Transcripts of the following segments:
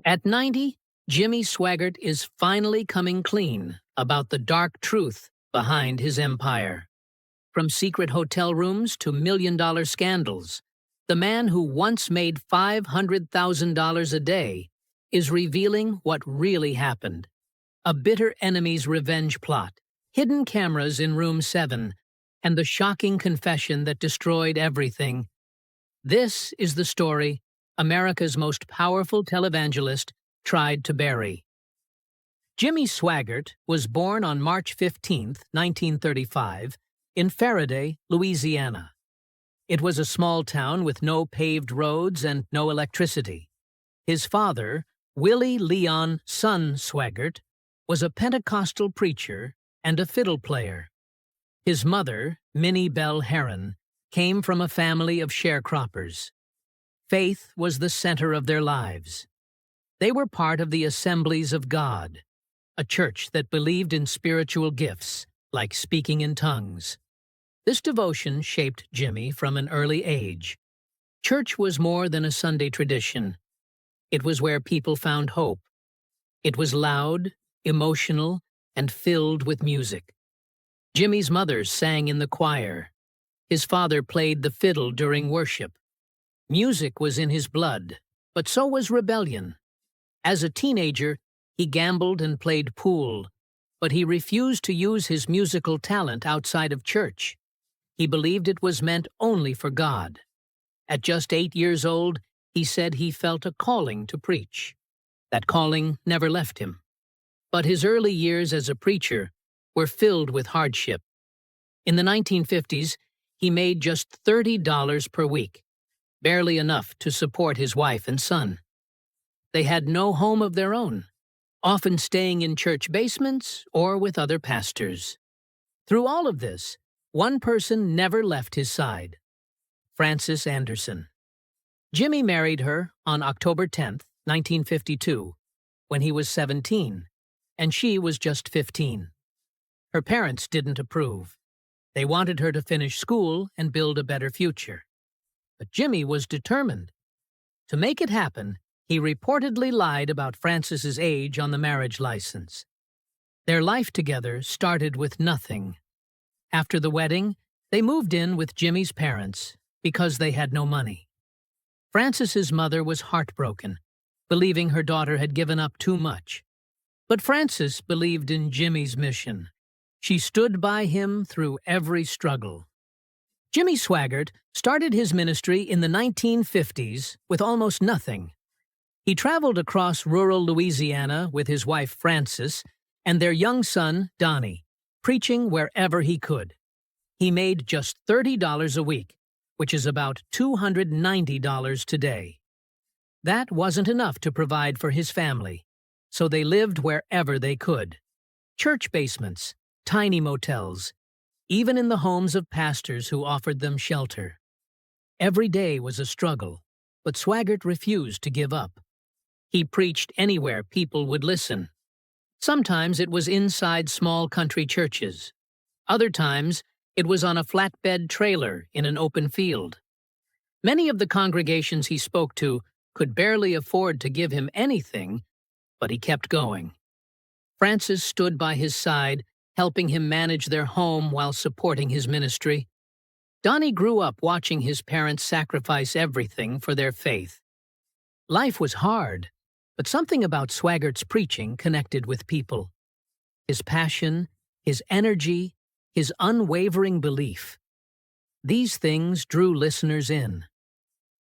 At 90, Jimmy Swaggart is finally coming clean about the dark truth behind his empire. From secret hotel rooms to million-dollar scandals, the man who once made $500,000 a day is revealing what really happened. A bitter enemy's revenge plot, hidden cameras in Room 7, and the shocking confession that destroyed everything. This is the story America's most powerful televangelist tried to bury. Jimmy Swaggart was born on March 15, 1935, in Faraday, Louisiana. It was a small town with no paved roads and no electricity. His father, Willie Leon Son Swaggart, was a Pentecostal preacher and a fiddle player. His mother, Minnie Bell Herron, came from a family of sharecroppers. Faith was the center of their lives. They were part of the Assemblies of God, a church that believed in spiritual gifts, like speaking in tongues. This devotion shaped Jimmy from an early age. Church was more than a Sunday tradition. It was where people found hope. It was loud, emotional, and filled with music. Jimmy's mother sang in the choir. His father played the fiddle during worship. Music was in his blood, but so was rebellion. As a teenager, he gambled and played pool, but he refused to use his musical talent outside of church. He believed it was meant only for God. At just 8 years old, he said he felt a calling to preach. That calling never left him. But his early years as a preacher were filled with hardship. In the 1950s, he made just $30 per week, barely enough to support his wife and son. They had no home of their own, often staying in church basements or with other pastors. Through all of this, one person never left his side: Frances Anderson. Jimmy married her on October 10, 1952, when he was 17, and she was just 15. Her parents didn't approve. They wanted her to finish school and build a better future. But Jimmy was determined. To make it happen, he reportedly lied about Frances's age on the marriage license. Their life together started with nothing. After the wedding, they moved in with Jimmy's parents because they had no money. Frances's mother was heartbroken, believing her daughter had given up too much. But Frances believed in Jimmy's mission. She stood by him through every struggle. Jimmy Swaggart started his ministry in the 1950s with almost nothing. He traveled across rural Louisiana with his wife Frances and their young son, Donnie, preaching wherever he could. He made just $30 a week, which is about $290 today. That wasn't enough to provide for his family, so they lived wherever they could. Church basements, tiny motels, even in the homes of pastors who offered them shelter. Every day was a struggle, but Swaggart refused to give up. He preached anywhere people would listen. Sometimes it was inside small country churches. Other times, it was on a flatbed trailer in an open field. Many of the congregations he spoke to could barely afford to give him anything, but he kept going. Frances stood by his side, helping him manage their home while supporting his ministry. Donnie grew up watching his parents sacrifice everything for their faith. Life was hard, but something about Swaggart's preaching connected with people. His passion, his energy, his unwavering belief. These things drew listeners in.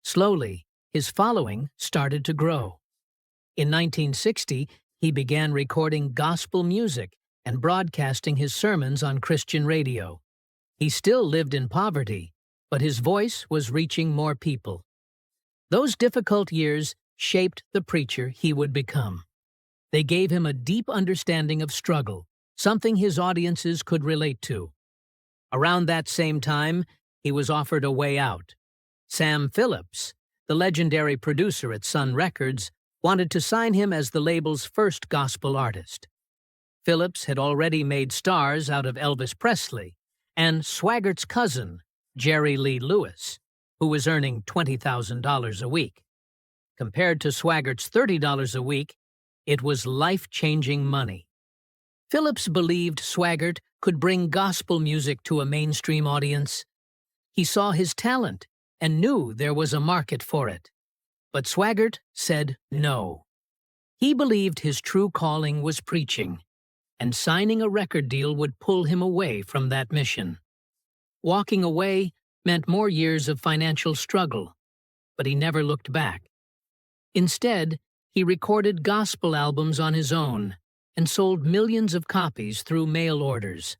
Slowly, his following started to grow. In 1960, he began recording gospel music and broadcasting his sermons on Christian radio. He still lived in poverty, but his voice was reaching more people. Those difficult years shaped the preacher he would become. They gave him a deep understanding of struggle, something his audiences could relate to. Around that same time, he was offered a way out. Sam Phillips, the legendary producer at Sun Records, wanted to sign him as the label's first gospel artist. Phillips had already made stars out of Elvis Presley and Swaggart's cousin, Jerry Lee Lewis, who was earning $20,000 a week. Compared to Swaggart's $30 a week, it was life-changing money. Phillips believed Swaggart could bring gospel music to a mainstream audience. He saw his talent and knew there was a market for it. But Swaggart said no. He believed his true calling was preaching, and signing a record deal would pull him away from that mission. Walking away meant more years of financial struggle, but he never looked back. Instead, he recorded gospel albums on his own and sold millions of copies through mail orders.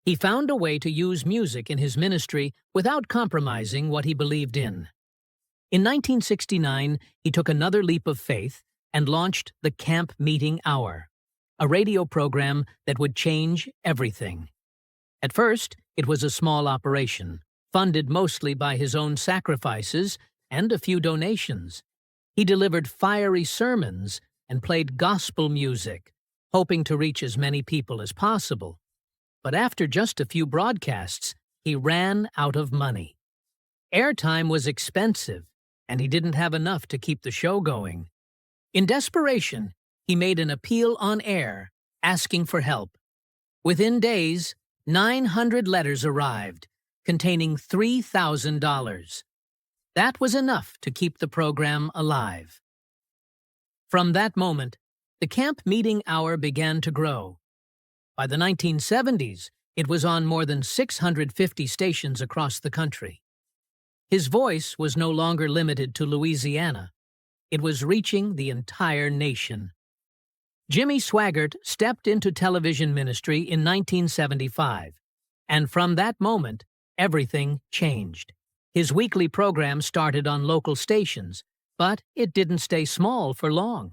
He found a way to use music in his ministry without compromising what he believed in. In 1969, he took another leap of faith and launched the Camp Meeting Hour, a radio program that would change everything. At first, it was a small operation, funded mostly by his own sacrifices and a few donations. He delivered fiery sermons and played gospel music, hoping to reach as many people as possible. But after just a few broadcasts, he ran out of money. Airtime was expensive, and he didn't have enough to keep the show going. In desperation, he made an appeal on air, asking for help. Within days, 900 letters arrived, containing $3,000. That was enough to keep the program alive. From that moment, the Camp Meeting Hour began to grow. By the 1970s, it was on more than 650 stations across the country. His voice was no longer limited to Louisiana. It was reaching the entire nation. Jimmy Swaggart stepped into television ministry in 1975, and from that moment, everything changed. His weekly program started on local stations, but it didn't stay small for long.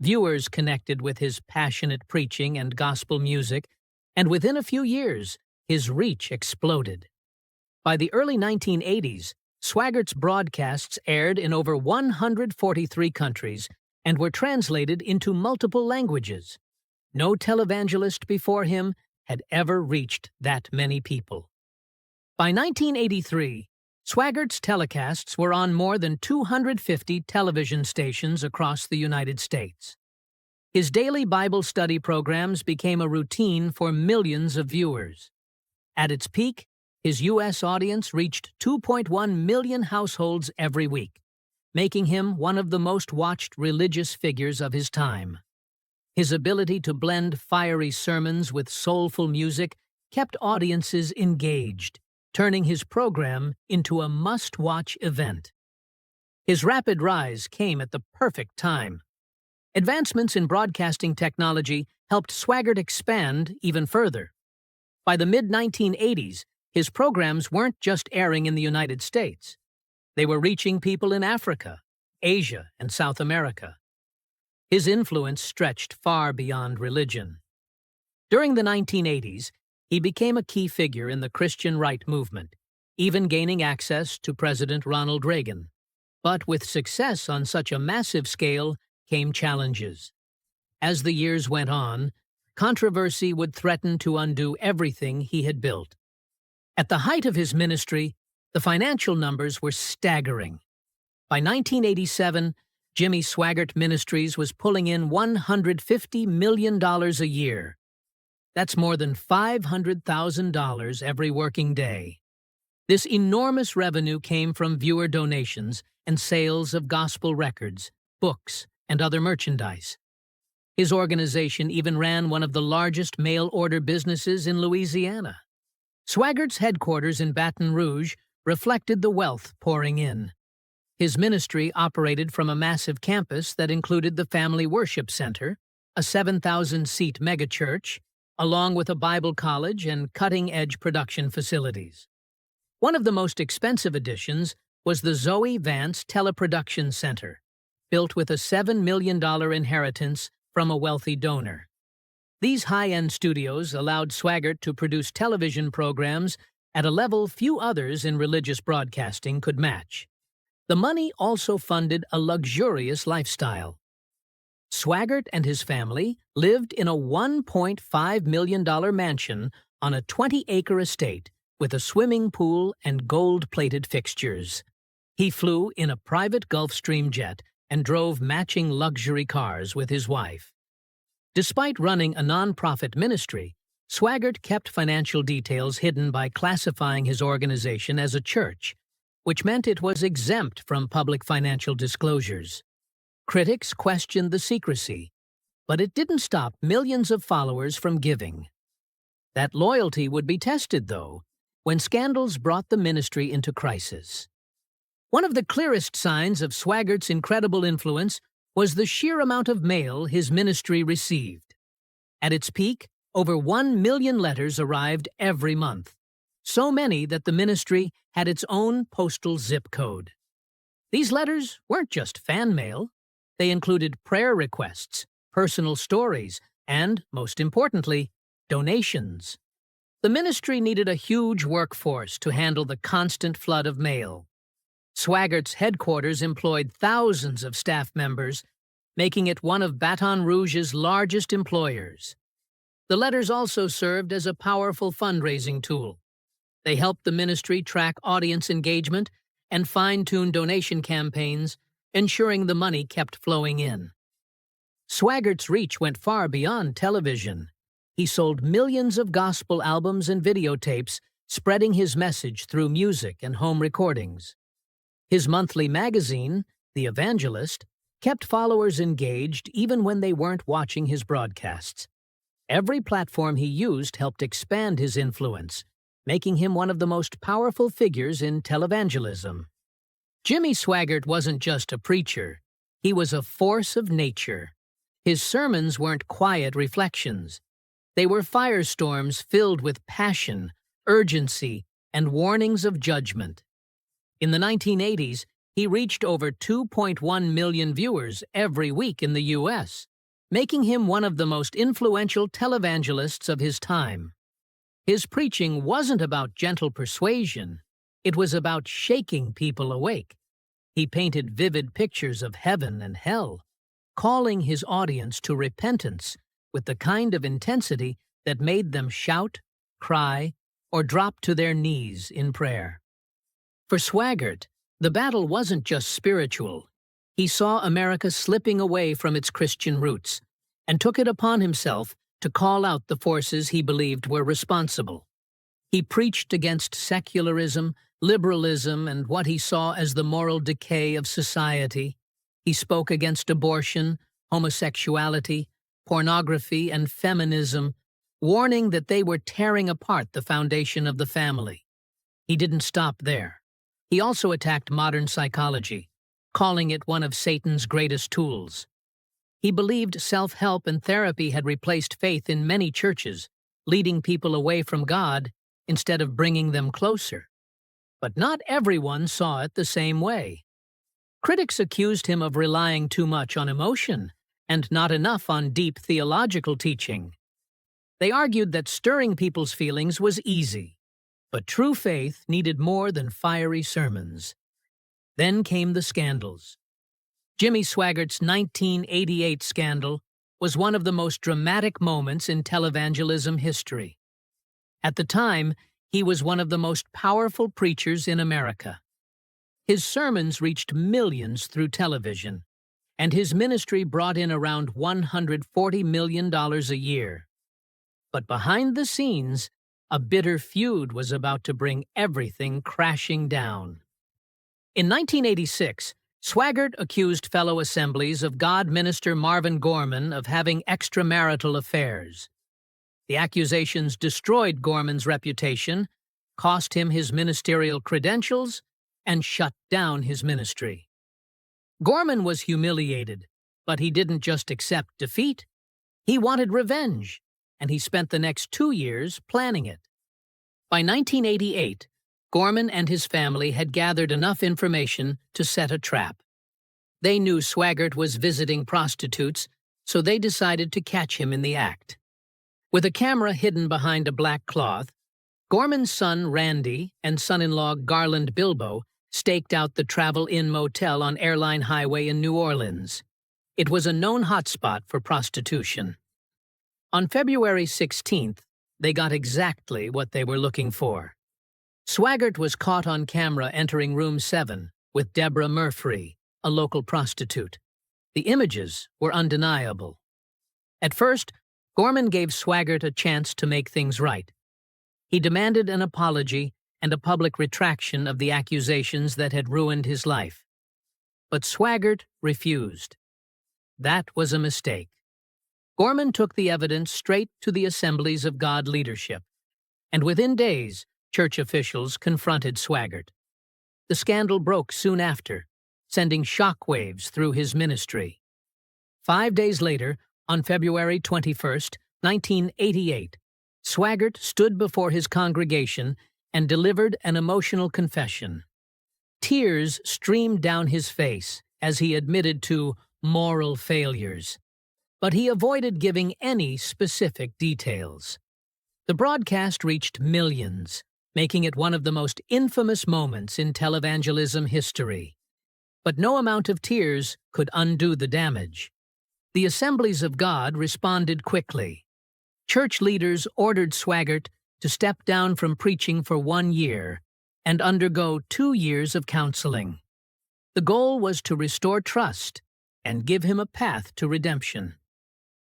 Viewers connected with his passionate preaching and gospel music, and within a few years, his reach exploded. By the early 1980s, Swaggart's broadcasts aired in over 143 countries and were translated into multiple languages. No televangelist before him had ever reached that many people. By 1983, Swaggart's telecasts were on more than 250 television stations across the United States. His daily Bible study programs became a routine for millions of viewers. At its peak, his U.S. audience reached 2.1 million households every week, making him one of the most watched religious figures of his time. His ability to blend fiery sermons with soulful music kept audiences engaged, turning his program into a must-watch event. His rapid rise came at the perfect time. Advancements in broadcasting technology helped Swaggart expand even further. By the mid-1980s, his programs weren't just airing in the United States. They were reaching people in Africa, Asia, and South America. His influence stretched far beyond religion. During the 1980s, he became a key figure in the Christian right movement, even gaining access to President Ronald Reagan. But with success on such a massive scale came challenges. As the years went on, controversy would threaten to undo everything he had built. At the height of his ministry, the financial numbers were staggering. By 1987, Jimmy Swaggart Ministries was pulling in $150 million a year. That's more than $500,000 every working day. This enormous revenue came from viewer donations and sales of gospel records, books, and other merchandise. His organization even ran one of the largest mail-order businesses in Louisiana. Swaggart's headquarters in Baton Rouge reflected the wealth pouring in. His ministry operated from a massive campus that included the Family Worship Center, a 7,000-seat megachurch, along with a Bible college and cutting-edge production facilities. One of the most expensive additions was the Zoe Vance Teleproduction Center, built with a $7 million inheritance from a wealthy donor. These high-end studios allowed Swaggart to produce television programs at a level few others in religious broadcasting could match. The money also funded a luxurious lifestyle. Swaggart and his family lived in a $1.5 million mansion on a 20-acre estate with a swimming pool and gold-plated fixtures. He flew in a private Gulfstream jet and drove matching luxury cars with his wife. Despite running a non-profit ministry, Swaggart kept financial details hidden by classifying his organization as a church, which meant it was exempt from public financial disclosures. Critics questioned the secrecy, but it didn't stop millions of followers from giving. That loyalty would be tested, though, when scandals brought the ministry into crisis. One of the clearest signs of Swaggart's incredible influence was the sheer amount of mail his ministry received. At its peak, over 1 million letters arrived every month, so many that the ministry had its own postal zip code. These letters weren't just fan mail. They included prayer requests, personal stories, and, most importantly, donations. The ministry needed a huge workforce to handle the constant flood of mail. Swaggart's headquarters employed thousands of staff members, making it one of Baton Rouge's largest employers. The letters also served as a powerful fundraising tool. They helped the ministry track audience engagement and fine-tune donation campaigns, ensuring the money kept flowing in. Swaggart's reach went far beyond television. He sold millions of gospel albums and videotapes, spreading his message through music and home recordings. His monthly magazine, The Evangelist, kept followers engaged even when they weren't watching his broadcasts. Every platform he used helped expand his influence, making him one of the most powerful figures in televangelism. Jimmy Swaggart wasn't just a preacher. He was a force of nature. His sermons weren't quiet reflections. They were firestorms filled with passion, urgency, and warnings of judgment. In the 1980s, he reached over 2.1 million viewers every week in the U.S., making him one of the most influential televangelists of his time. His preaching wasn't about gentle persuasion. It was about shaking people awake. He painted vivid pictures of heaven and hell, calling his audience to repentance with the kind of intensity that made them shout, cry, or drop to their knees in prayer. For Swaggart, the battle wasn't just spiritual. He saw America slipping away from its Christian roots and took it upon himself to call out the forces he believed were responsible. He preached against secularism, liberalism, and what he saw as the moral decay of society. He spoke against abortion, homosexuality, pornography, and feminism, warning that they were tearing apart the foundation of the family. He didn't stop there. He also attacked modern psychology, calling it one of Satan's greatest tools. He believed self-help and therapy had replaced faith in many churches, leading people away from God instead of bringing them closer. But not everyone saw it the same way. Critics accused him of relying too much on emotion and not enough on deep theological teaching. They argued that stirring people's feelings was easy, but true faith needed more than fiery sermons. Then came the scandals. Jimmy Swaggart's 1988 scandal was one of the most dramatic moments in televangelism history. At the time, he was one of the most powerful preachers in America. His sermons reached millions through television, and his ministry brought in around $140 million a year. But behind the scenes, a bitter feud was about to bring everything crashing down. In 1986, Swaggart accused fellow Assemblies of God minister Marvin Gorman of having extramarital affairs. The accusations destroyed Gorman's reputation, cost him his ministerial credentials, and shut down his ministry. Gorman was humiliated, but he didn't just accept defeat. He wanted revenge, and he spent the next 2 years planning it. By 1988, Gorman and his family had gathered enough information to set a trap. They knew Swaggart was visiting prostitutes, so they decided to catch him in the act. With a camera hidden behind a black cloth, Gorman's son Randy and son-in-law Garland Bilbo staked out the Travel Inn motel on Airline Highway in New Orleans. It was a known hotspot for prostitution. On February 16th, they got exactly what they were looking for. Swaggart was caught on camera entering Room 7 with Deborah Murphy, a local prostitute. The images were undeniable. At first, Gorman gave Swaggart a chance to make things right. He demanded an apology and a public retraction of the accusations that had ruined his life. But Swaggart refused. That was a mistake. Gorman took the evidence straight to the Assemblies of God leadership, and within days, church officials confronted Swaggart. The scandal broke soon after, sending shockwaves through his ministry. 5 days later, on February 21st, 1988, Swaggart stood before his congregation and delivered an emotional confession. Tears streamed down his face as he admitted to moral failures, but he avoided giving any specific details. The broadcast reached millions, making it one of the most infamous moments in televangelism history. But no amount of tears could undo the damage. The Assemblies of God responded quickly. Church leaders ordered Swaggart to step down from preaching for 1 year and undergo 2 years of counseling. The goal was to restore trust and give him a path to redemption.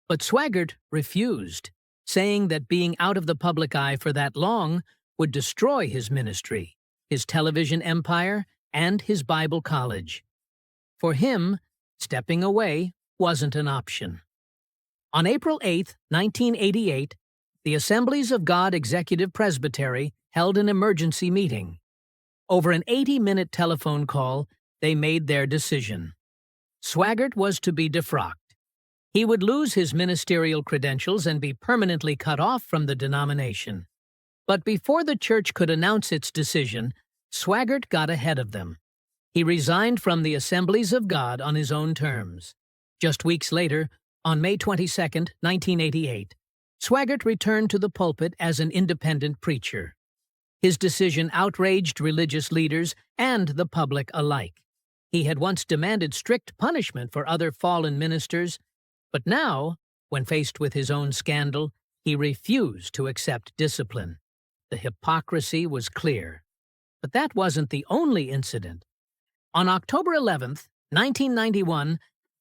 But Swaggart refused, saying that being out of the public eye for that long would destroy his ministry, his television empire, and his Bible college. For him, stepping away wasn't an option. On April 8, 1988, the Assemblies of God Executive Presbytery held an emergency meeting. Over an 80-minute telephone call, they made their decision. Swaggart was to be defrocked. He would lose his ministerial credentials and be permanently cut off from the denomination. But before the church could announce its decision, Swaggart got ahead of them. He resigned from the Assemblies of God on his own terms. Just weeks later, on May 22, 1988, Swaggart returned to the pulpit as an independent preacher. His decision outraged religious leaders and the public alike. He had once demanded strict punishment for other fallen ministers, but now, when faced with his own scandal, he refused to accept discipline. The hypocrisy was clear. But that wasn't the only incident. On October 11, 1991,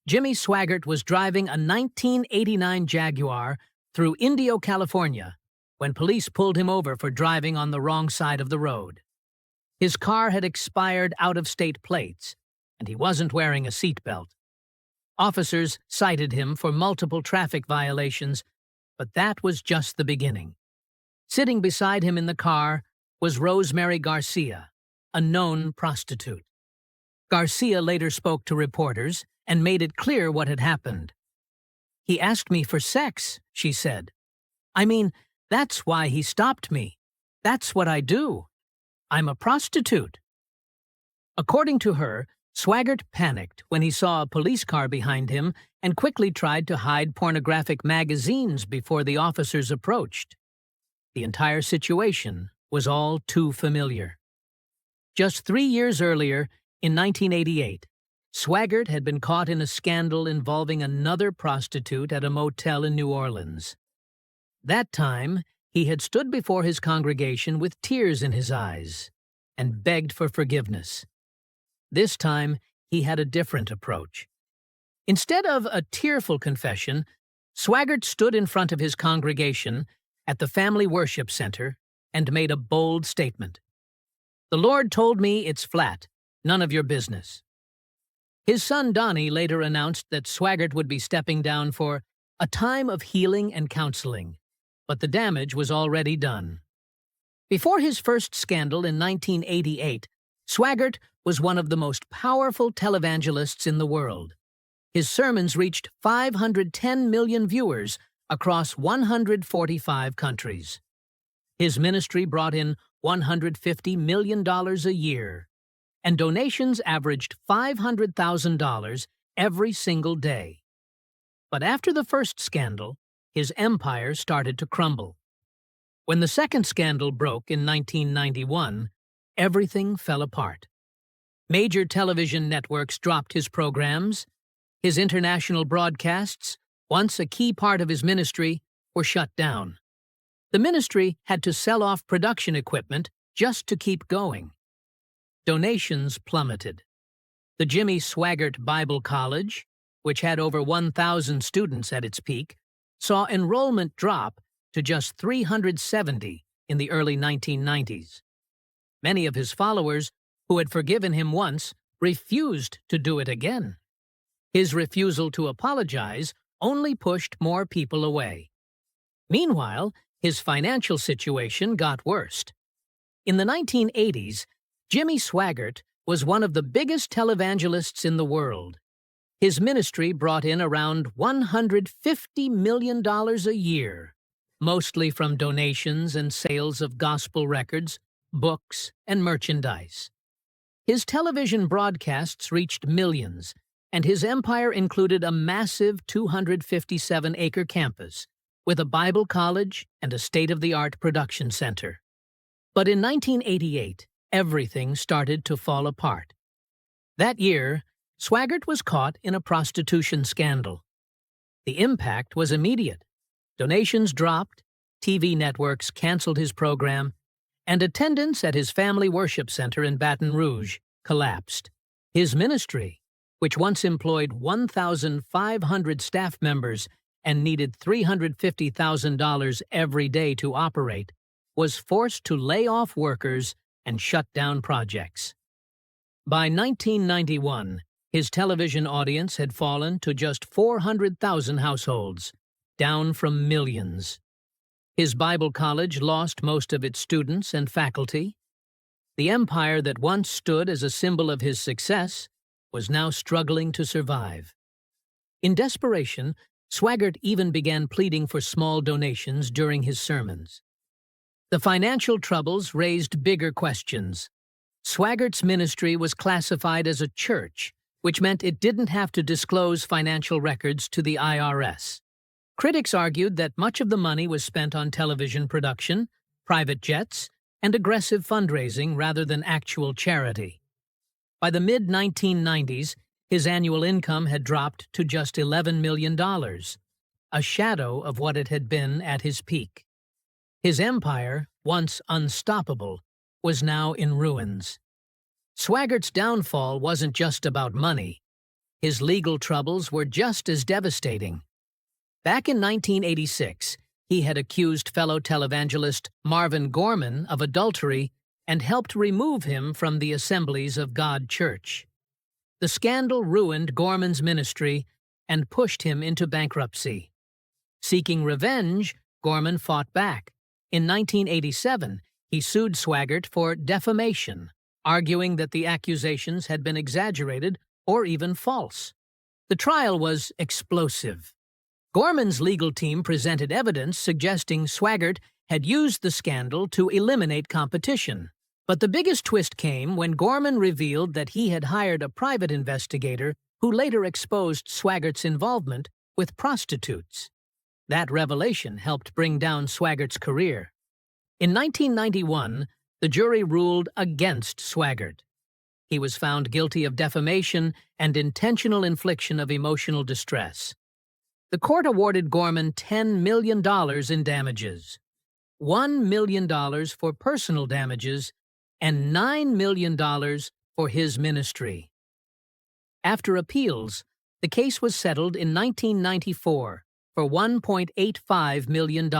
Jimmy Swaggart was driving a 1989 Jaguar through Indio, California, when police pulled him over for driving on the wrong side of the road. His car had expired out-of-state plates, and he wasn't wearing a seatbelt. Officers cited him for multiple traffic violations, but that was just the beginning. Sitting beside him in the car was Rosemary Garcia, a known prostitute. Garcia later spoke to reporters and made it clear what had happened. "He asked me for sex," she said. "I mean, that's why he stopped me. That's what I do. I'm a prostitute." According to her, Swaggart panicked when he saw a police car behind him and quickly tried to hide pornographic magazines before the officers approached. The entire situation was all too familiar. Just 3 years earlier, in 1988, Swaggart had been caught in a scandal involving another prostitute at a motel in New Orleans. That time, he had stood before his congregation with tears in his eyes and begged for forgiveness. This time, he had a different approach. Instead of a tearful confession, Swaggart stood in front of his congregation at the Family Worship Center and made a bold statement. "The Lord told me it's flat, none of your business." His son Donnie later announced that Swaggart would be stepping down for a time of healing and counseling, but the damage was already done. Before his first scandal in 1988, Swaggart was one of the most powerful televangelists in the world. His sermons reached 510 million viewers across 145 countries. His ministry brought in $150 million a year, and donations averaged $500,000 every single day. But after the first scandal, his empire started to crumble. When the second scandal broke in 1991, everything fell apart. Major television networks dropped his programs. His international broadcasts, once a key part of his ministry, were shut down. The ministry had to sell off production equipment just to keep going. Donations plummeted. The Jimmy Swaggart Bible College, which had over 1,000 students at its peak, saw enrollment drop to just 370 in the early 1990s. Many of his followers, who had forgiven him once, refused to do it again. His refusal to apologize only pushed more people away. Meanwhile, his financial situation got worse. In the 1980s, Jimmy Swaggart was one of the biggest televangelists in the world. His ministry brought in around $150 million a year, mostly from donations and sales of gospel records, books, and merchandise. His television broadcasts reached millions, and his empire included a massive 257-acre campus with a Bible college and a state-of-the-art production center. But in 1988, everything started to fall apart. That year, Swaggart was caught in a prostitution scandal. The impact was immediate. Donations dropped, TV networks canceled his program, and attendance at his family worship center in Baton Rouge collapsed. His ministry, which once employed 1,500 staff members and needed $350,000 every day to operate, was forced to lay off workers and shut down projects. By 1991, his television audience had fallen to just 400,000 households, down from millions. His Bible college lost most of its students and faculty. The empire that once stood as a symbol of his success was now struggling to survive. In desperation, Swaggart even began pleading for small donations during his sermons. The financial troubles raised bigger questions. Swaggart's ministry was classified as a church, which meant it didn't have to disclose financial records to the IRS. Critics argued that much of the money was spent on television production, private jets, and aggressive fundraising rather than actual charity. By the mid-1990s, his annual income had dropped to just $11 million, a shadow of what it had been at his peak. His empire, once unstoppable, was now in ruins. Swaggart's downfall wasn't just about money. His legal troubles were just as devastating. Back in 1986, he had accused fellow televangelist Marvin Gorman of adultery and helped remove him from the Assemblies of God Church. The scandal ruined Gorman's ministry and pushed him into bankruptcy. Seeking revenge, Gorman fought back. In 1987, he sued Swaggart for defamation, arguing that the accusations had been exaggerated or even false. The trial was explosive. Gorman's legal team presented evidence suggesting Swaggart had used the scandal to eliminate competition. But the biggest twist came when Gorman revealed that he had hired a private investigator who later exposed Swaggart's involvement with prostitutes. That revelation helped bring down Swaggart's career. In 1991, the jury ruled against Swaggart. He was found guilty of defamation and intentional infliction of emotional distress. The court awarded Gorman $10 million in damages, $1 million for personal damages, and $9 million for his ministry. After appeals, the case was settled in 1994 for $1.85 million,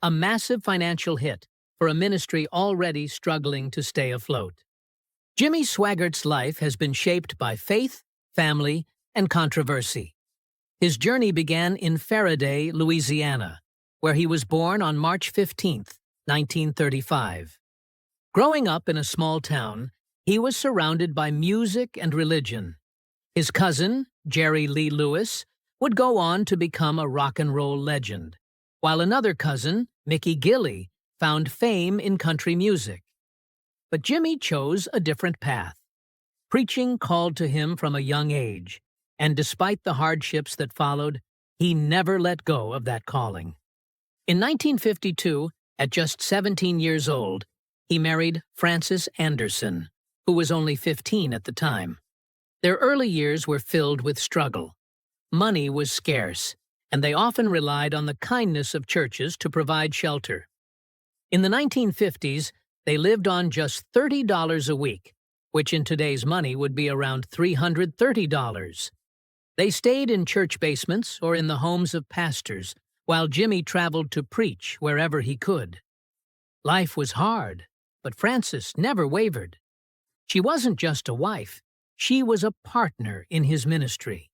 a massive financial hit for a ministry already struggling to stay afloat. Jimmy Swaggart's life has been shaped by faith, family, and controversy. His journey began in Faraday, Louisiana, where he was born on March 15, 1935. Growing up in a small town, he was surrounded by music and religion. His cousin, Jerry Lee Lewis, would go on to become a rock and roll legend, while another cousin, Mickey Gilley, found fame in country music. But Jimmy chose a different path. Preaching called to him from a young age, and despite the hardships that followed, he never let go of that calling. In 1952, at just 17 years old, he married Frances Anderson, who was only 15 at the time. Their early years were filled with struggle. Money was scarce, and they often relied on the kindness of churches to provide shelter. In the 1950s, they lived on just $30 a week, which in today's money would be around $330. They stayed in church basements or in the homes of pastors, while Jimmy traveled to preach wherever he could. Life was hard, but Frances never wavered. She wasn't just a wife, she was a partner in his ministry.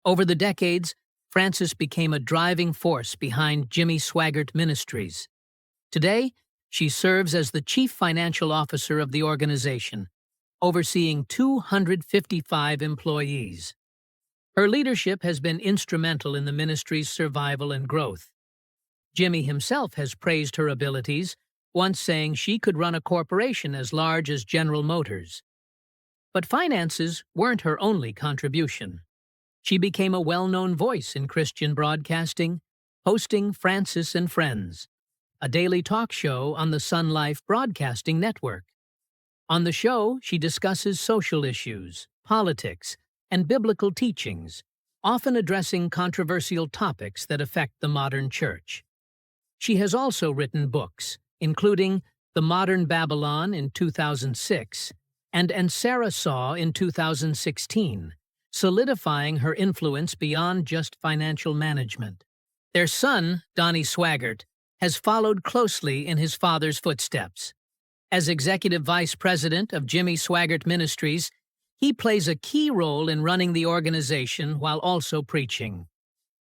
Over the decades, Frances became a driving force behind Jimmy Swaggart Ministries. Today, she serves as the chief financial officer of the organization, overseeing 255 employees. Her leadership has been instrumental in the ministry's survival and growth. Jimmy himself has praised her abilities, once saying she could run a corporation as large as General Motors. But finances weren't her only contribution. She became a well-known voice in Christian broadcasting, hosting Frances and Friends, a daily talk show on the Sun Life Broadcasting Network. On the show, she discusses social issues, politics, and biblical teachings, often addressing controversial topics that affect the modern church. She has also written books, including The Modern Babylon in 2006 and Sarah Saw in 2016, solidifying her influence beyond just financial management. Their son, Donnie Swaggart, has followed closely in his father's footsteps. As executive vice president of Jimmy Swaggart Ministries, he plays a key role in running the organization while also preaching.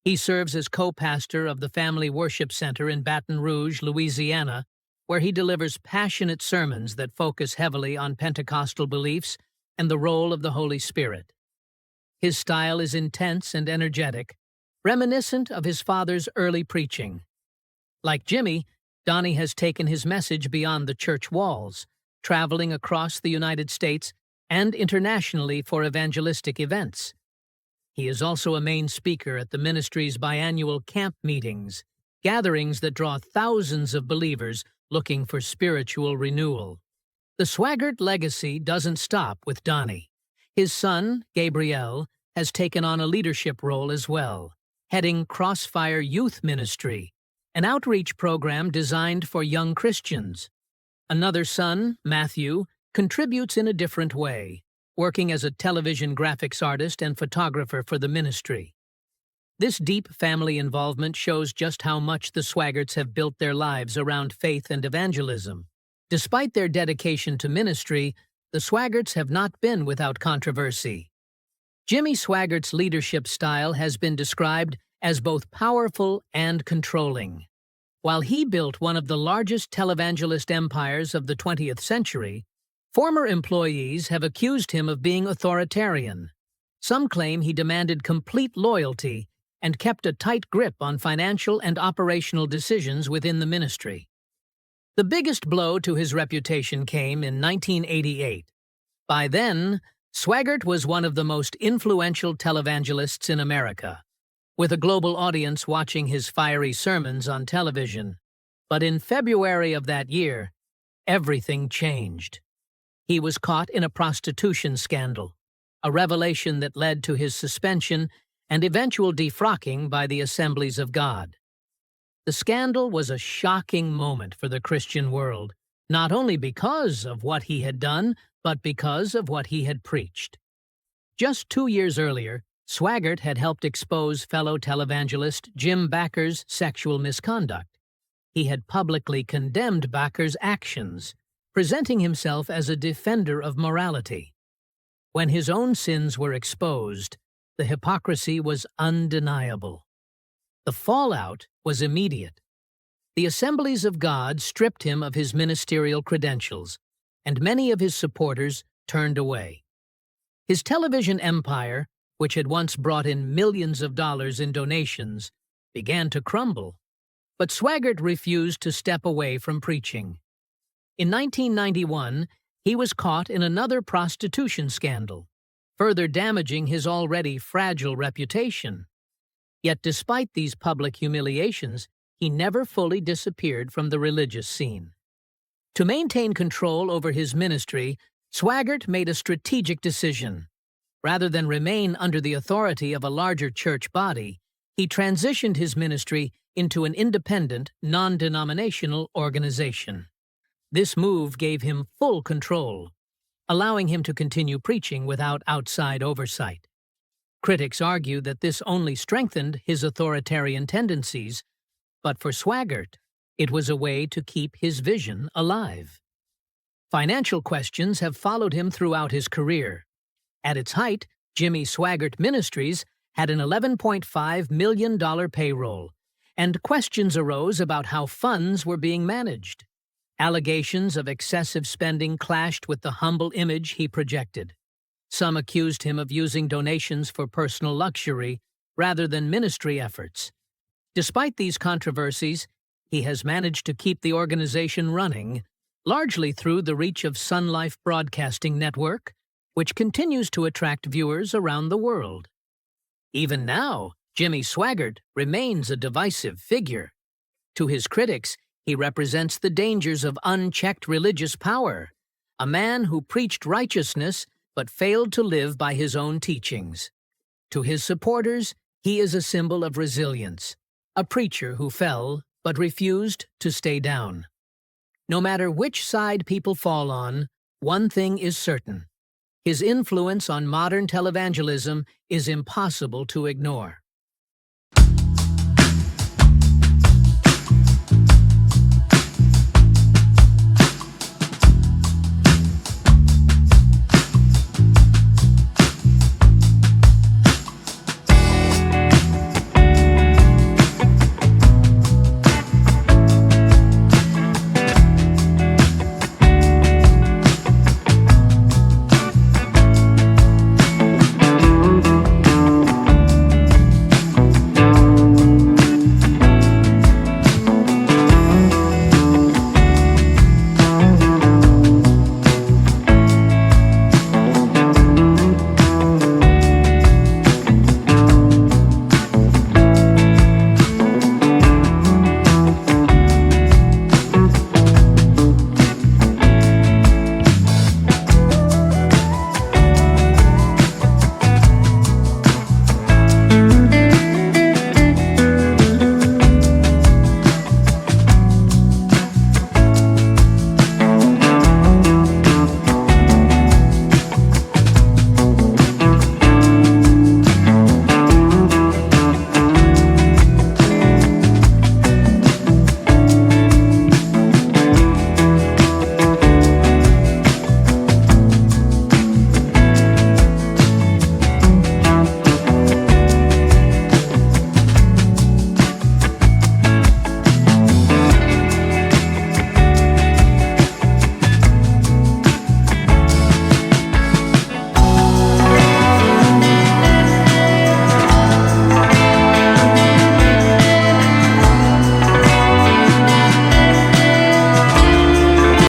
He serves as co-pastor of the Family Worship Center in Baton Rouge, Louisiana, where he delivers passionate sermons that focus heavily on Pentecostal beliefs and the role of the Holy Spirit. His style is intense and energetic, reminiscent of his father's early preaching. Like Jimmy, Donnie has taken his message beyond the church walls, traveling across the United States and internationally for evangelistic events. He is also a main speaker at the ministry's biannual camp meetings, gatherings that draw thousands of believers looking for spiritual renewal. The Swaggart legacy doesn't stop with Donnie. His son, Gabriel, has taken on a leadership role as well, heading Crossfire Youth Ministry, an outreach program designed for young Christians. Another son, Matthew, contributes in a different way, working as a television graphics artist and photographer for the ministry. This deep family involvement shows just how much the Swaggarts have built their lives around faith and evangelism. Despite their dedication to ministry, the Swaggarts have not been without controversy. Jimmy Swaggart's leadership style has been described as both powerful and controlling. While he built one of the largest televangelist empires of the 20th century, former employees have accused him of being authoritarian. Some claim he demanded complete loyalty and kept a tight grip on financial and operational decisions within the ministry. The biggest blow to his reputation came in 1988. By then, Swaggart was one of the most influential televangelists in America, with a global audience watching his fiery sermons on television. But in February of that year, everything changed. He was caught in a prostitution scandal, a revelation that led to his suspension and eventual defrocking by the Assemblies of God. The scandal was a shocking moment for the Christian world, not only because of what he had done, but because of what he had preached. Just 2 years earlier, Swaggart had helped expose fellow televangelist Jim Bakker's sexual misconduct. He had publicly condemned Bakker's actions, presenting himself as a defender of morality. When his own sins were exposed, the hypocrisy was undeniable. The fallout was immediate. The Assemblies of God stripped him of his ministerial credentials, and many of his supporters turned away. His television empire, which had once brought in millions of dollars in donations, began to crumble. But Swaggart refused to step away from preaching. In 1991, he was caught in another prostitution scandal, further damaging his already fragile reputation. Yet despite these public humiliations, he never fully disappeared from the religious scene. To maintain control over his ministry, Swaggart made a strategic decision. Rather than remain under the authority of a larger church body, he transitioned his ministry into an independent, non-denominational organization. This move gave him full control. allowing him to continue preaching without outside oversight. Critics argue that this only strengthened his authoritarian tendencies, but for Swaggart, it was a way to keep his vision alive. Financial questions have followed him throughout his career. At its height, Jimmy Swaggart Ministries had an $11.5 million payroll, and questions arose about how funds were being managed. Allegations of excessive spending clashed with the humble image he projected. Some accused him of using donations for personal luxury rather than ministry efforts. Despite these controversies, he has managed to keep the organization running, largely through the reach of Sun Life Broadcasting Network, which continues to attract viewers around the world. Even now, Jimmy Swaggart remains a divisive figure. To his critics, he represents the dangers of unchecked religious power, a man who preached righteousness but failed to live by his own teachings. To his supporters, he is a symbol of resilience, a preacher who fell but refused to stay down. No matter which side people fall on, one thing is certain: his influence on modern televangelism is impossible to ignore.